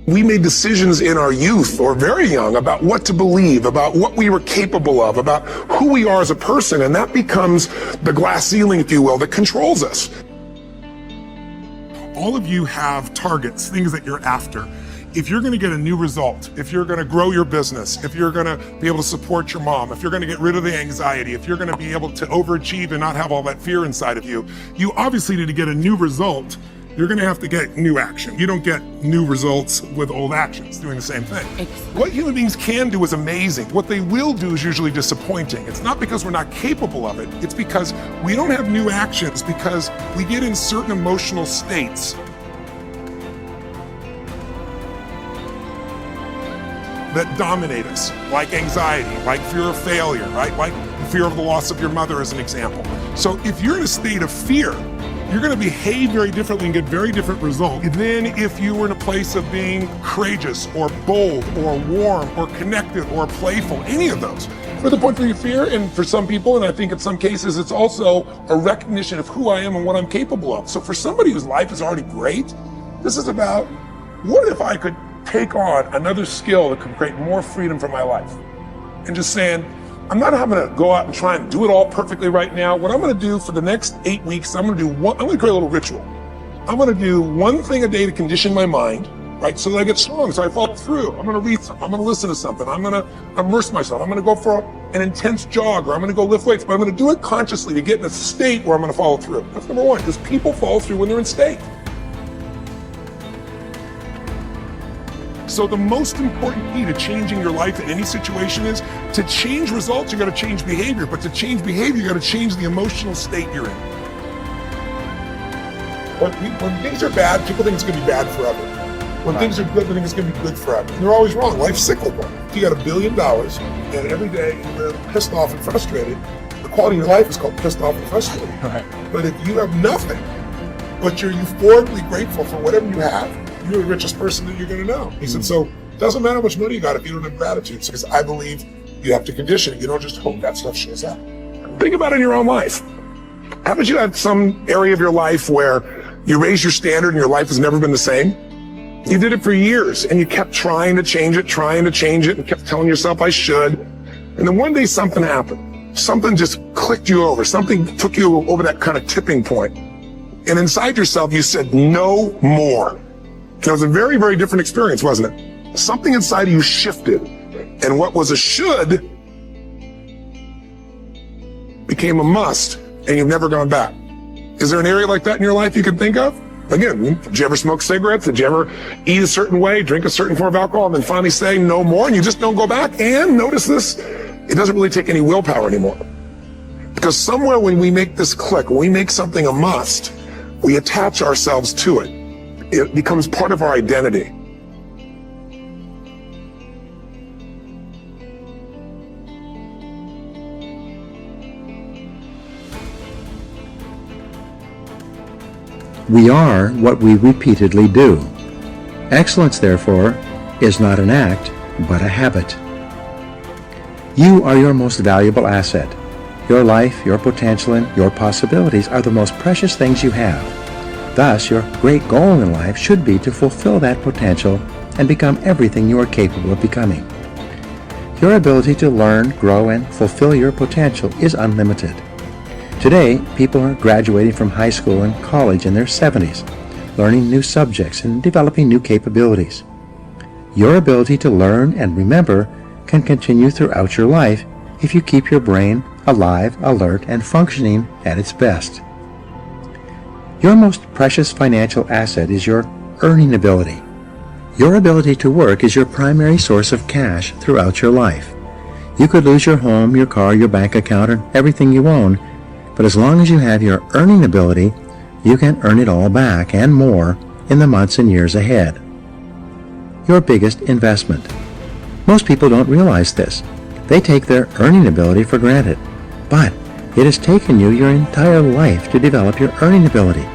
We made decisions in our youth or very young about what to believe, about what we were capable of, about who we are as a person, and that becomes the glass ceiling, if you will, that controls us. All of you have targets, things that you're after. If you're going to get a new result, if you're going to grow your business, if you're going to be able to support your mom, if you're going to get rid of the anxiety, if you're going to be able to overachieve and not have all that fear inside of you, you obviously need to get a new result. You're going to have to get new action. You don't get new results with old actions doing the same thing. What human beings can do is amazing. What they will do is usually disappointing. It's not because we're not capable of it. It's because we don't have new actions, because we get in certain emotional states that dominate us, like anxiety, like fear of failure, right? Like fear of the loss of your mother as an example. So if you're in a state of fear, you're going to behave very differently and get very different results than if you were in a place of being courageous or bold or warm or connected or playful, any of those. For the point where you fear, and for some people, and I think in some cases, it's also a recognition of who I am and what I'm capable of. So for somebody whose life is already great, this is about, what if I could take on another skill that could create more freedom for my life? And just saying, I'm not having to go out and try and do it all perfectly right now. What I'm going to do for the next 8 weeks, I'm going to create a little ritual. I'm going to do one thing a day to condition my mind, right? So that I get strong, so I follow through. I'm going to read something. I'm going to listen to something. I'm going to immerse myself. I'm going to go for an intense jog, or I'm going to go lift weights, but I'm going to do it consciously to get in a state where I'm going to follow through. That's number one, because people follow through when they're in state. So the most important key to changing your life in any situation is to change results, you got to change behavior. But to change behavior, you got to change the emotional state you're in. When things are bad, people think it's going to be bad forever. When things are good, they think it's going to be good forever. And they're always wrong. Life's cyclical. If you got $1 billion and every day you're pissed off and frustrated, the quality of your life is called pissed off and frustrated. Right. But if you have nothing, but you're euphorically grateful for whatever you have, you're the richest person that you're going to know. He said, so it doesn't matter how much money you got if you don't have gratitude. Because I believe you have to condition it. You don't just hope that stuff shows up. Think about it in your own life. Haven't you had some area of your life where you raised your standard and your life has never been the same? You did it for years and you kept trying to change it, and kept telling yourself, I should. And then one day something happened. Something just clicked you over. Something took you over that kind of tipping point. And inside yourself, you said, no more. It was a very, very different experience, wasn't it? Something inside of you shifted, and what was a should became a must, and you've never gone back. Is there an area like that in your life you can think of? Again, did you ever smoke cigarettes? Did you ever eat a certain way, drink a certain form of alcohol, and then finally say no more, and you just don't go back? And notice this, it doesn't really take any willpower anymore. Because somewhere when we make this click, when we make something a must, we attach ourselves to it. It becomes part of our identity. We are what we repeatedly do. Excellence, therefore, is not an act, but a habit. You are your most valuable asset. Your life, your potential, and your possibilities are the most precious things you have. Thus, your great goal in life should be to fulfill that potential and become everything you are capable of becoming. Your ability to learn, grow, and fulfill your potential is unlimited. Today, people are graduating from high school and college in their 70s, learning new subjects and developing new capabilities. Your ability to learn and remember can continue throughout your life if you keep your brain alive, alert, and functioning at its best. Your most precious financial asset is your earning ability. Your ability to work is your primary source of cash throughout your life. You could lose your home, your car, your bank account, and everything you own, but as long as you have your earning ability, you can earn it all back and more in the months and years ahead. Your biggest investment. Most people don't realize this. They take their earning ability for granted, but it has taken you your entire life to develop your earning ability.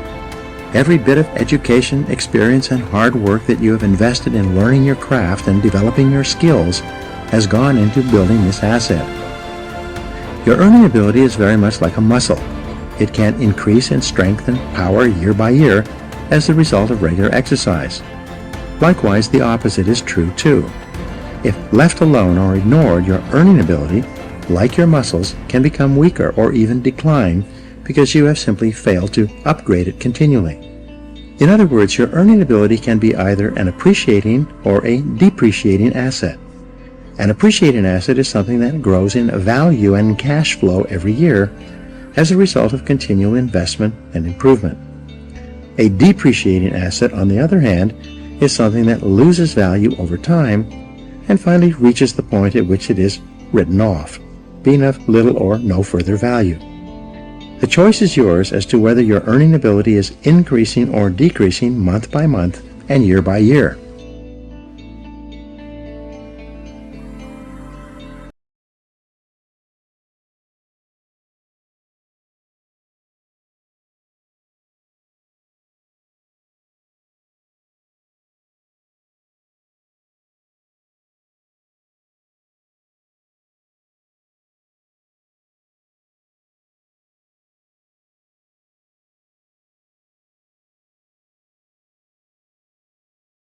Every bit of education, experience, and hard work that you have invested in learning your craft and developing your skills has gone into building this asset. Your earning ability is very much like a muscle. It can increase in strength and power year by year as the result of regular exercise. Likewise, the opposite is true too. If left alone or ignored, your earning ability, like your muscles, can become weaker or even decline because you have simply failed to upgrade it continually. In other words, your earning ability can be either an appreciating or a depreciating asset. An appreciating asset is something that grows in value and cash flow every year as a result of continual investment and improvement. A depreciating asset, on the other hand, is something that loses value over time and finally reaches the point at which it is written off, being of little or no further value. The choice is yours as to whether your earning ability is increasing or decreasing month by month and year by year.